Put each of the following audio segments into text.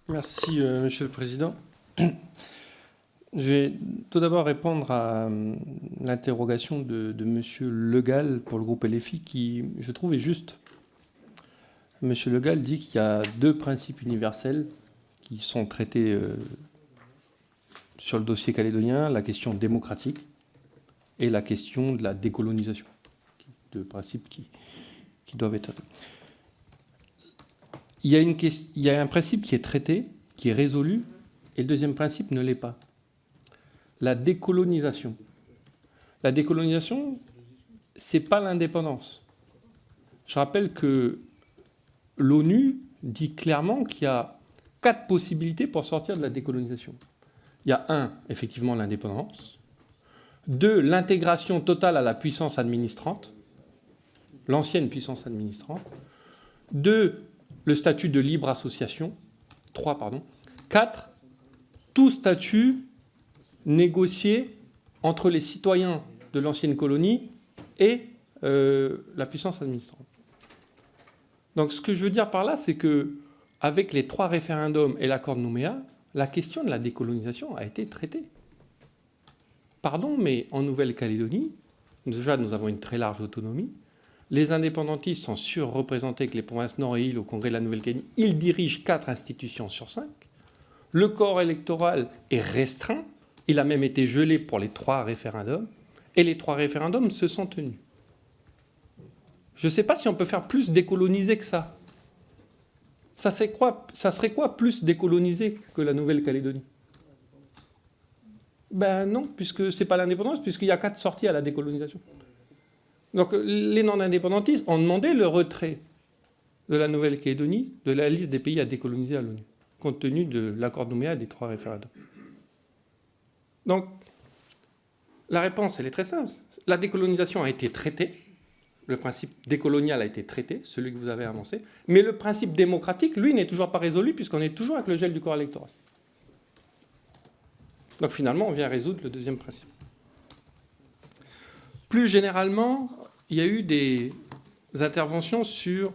Merci, Monsieur le Président. Je vais tout d'abord répondre à l'interrogation de Monsieur Le Gall pour le groupe LFI qui, je trouve, est juste. Monsieur Le Gall dit qu'il y a deux principes universels qui sont traités sur le dossier calédonien, la question démocratique et la question de la décolonisation. Deux principes qui doivent être... Il y a un principe qui est traité, qui est résolu, et le deuxième principe ne l'est pas. La décolonisation. La décolonisation, ce n'est pas l'indépendance. Je rappelle que l'ONU dit clairement qu'il y a 4 possibilités pour sortir de la décolonisation. Il y a 1, effectivement, l'indépendance. 2, l'intégration totale à la puissance administrante, l'ancienne puissance administrante. 2, le statut de libre association. 3, pardon. 4, tout statut négocié entre les citoyens de l'ancienne colonie et la puissance administrante. Donc ce que je veux dire par là, c'est qu'avec les 3 référendums et l'accord de Nouméa, la question de la décolonisation a été traitée. Pardon, mais en Nouvelle-Calédonie, déjà nous avons une très large autonomie. Les indépendantistes sont surreprésentés avec les provinces Nord et Île au Congrès de la Nouvelle-Calédonie. Ils dirigent 4 institutions sur 5. Le corps électoral est restreint. Il a même été gelé pour les 3 référendums. Et les 3 référendums se sont tenus. Je ne sais pas si on peut faire plus décolonisé que ça. Ça serait quoi plus décolonisé que la Nouvelle-Calédonie? Ben non, puisque ce n'est pas l'indépendance, puisqu'il y a 4 sorties à la décolonisation. Donc les non-indépendantistes ont demandé le retrait de la Nouvelle-Calédonie de la liste des pays à décoloniser à l'ONU, compte tenu de l'accord de Nouméa et des 3 référendums. Donc la réponse, elle est très simple. La décolonisation a été traitée, le principe décolonial a été traité, celui que vous avez avancé, mais le principe démocratique, lui, n'est toujours pas résolu puisqu'on est toujours avec le gel du corps électoral. Donc finalement, on vient résoudre le deuxième principe. Plus généralement, il y a eu des interventions sur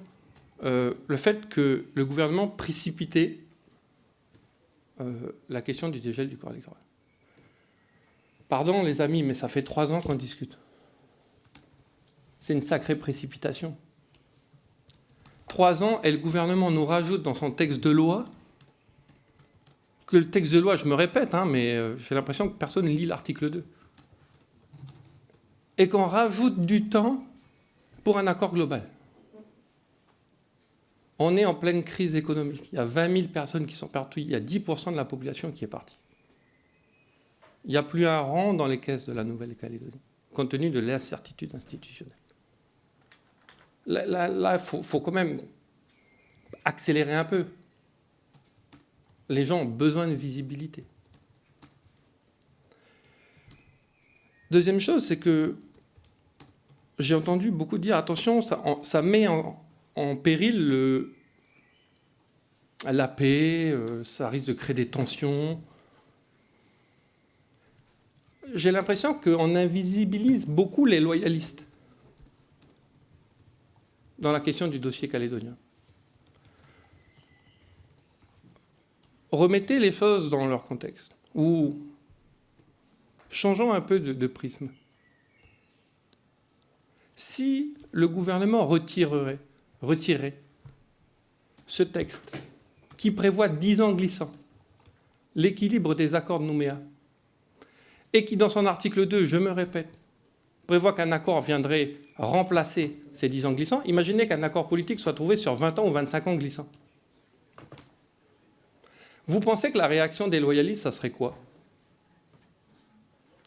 le fait que le gouvernement précipitait la question du dégel du corps électoral. Pardon les amis, mais ça fait 3 ans qu'on discute. C'est une sacrée précipitation. 3 ans, et le gouvernement nous rajoute dans son texte de loi que le texte de loi, je me répète, mais j'ai l'impression que personne ne lit l'article 2. Et qu'on rajoute du temps pour un accord global. On est en pleine crise économique. Il y a 20 000 personnes qui sont parties. Il y a 10% de la population qui est partie. Il n'y a plus un rang dans les caisses de la Nouvelle-Calédonie, compte tenu de l'incertitude institutionnelle. Là, il faut quand même accélérer un peu. Les gens ont besoin de visibilité. Deuxième chose, c'est que j'ai entendu beaucoup dire, attention, ça met en péril la paix, ça risque de créer des tensions. J'ai l'impression qu'on invisibilise beaucoup les loyalistes dans la question du dossier calédonien. Remettez les choses dans leur contexte, ou changeons un peu de prisme. Si le gouvernement retirerait ce texte qui prévoit 10 ans glissants, l'équilibre des accords de Nouméa, et qui, dans son article 2, je me répète, prévoit qu'un accord viendrait remplacer ces 10 ans glissants, imaginez qu'un accord politique soit trouvé sur 20 ans ou 25 ans glissants. Vous pensez que la réaction des loyalistes, ça serait quoi?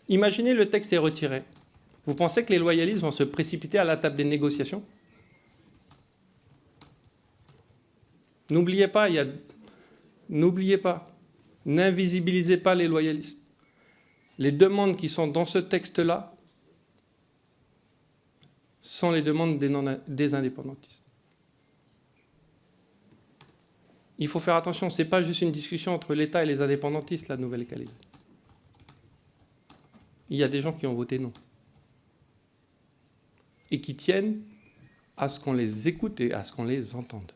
Imaginez le texte est retiré. Vous pensez que les loyalistes vont se précipiter à la table des négociations? N'oubliez pas, n'invisibilisez pas les loyalistes. Les demandes qui sont dans ce texte-là sont les demandes des indépendantistes. Il faut faire attention, ce n'est pas juste une discussion entre l'État et les indépendantistes, la Nouvelle-Calédonie. Il y a des gens qui ont voté non. Et qui tiennent à ce qu'on les écoute et à ce qu'on les entende.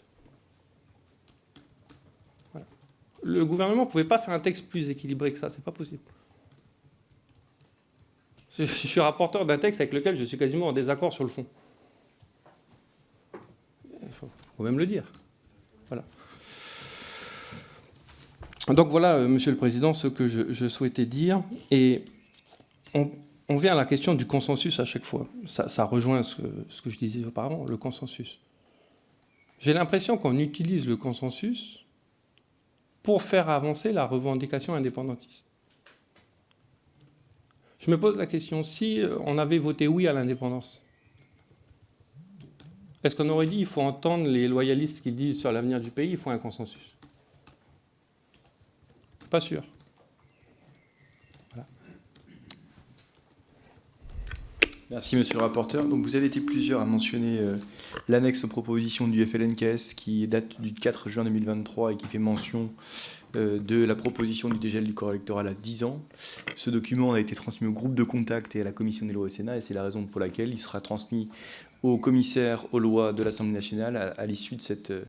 Voilà. le gouvernement ne pouvait pas faire un texte plus équilibré que ça, c'est pas possible. Je suis rapporteur d'un texte avec lequel je suis quasiment en désaccord sur le fond. Il faut même le dire. Voilà. Donc voilà, Monsieur le Président, ce que je souhaitais dire. Et on vient à la question du consensus à chaque fois. Ça rejoint ce que je disais auparavant, le consensus. J'ai l'impression qu'on utilise le consensus pour faire avancer la revendication indépendantiste. Je me pose la question, si on avait voté oui à l'indépendance, est-ce qu'on aurait dit il faut entendre les loyalistes qui disent sur l'avenir du pays, il faut un consensus? Pas sûr. Voilà. Merci, monsieur le rapporteur. Donc, vous avez été plusieurs à mentionner l'annexe aux propositions du FLNKS qui date du 4 juin 2023 et qui fait mention de la proposition du dégel du corps électoral à 10 ans. Ce document a été transmis au groupe de contact et à la commission des lois au Sénat, et c'est la raison pour laquelle il sera transmis au commissaire aux lois de l'Assemblée nationale à l'issue de cette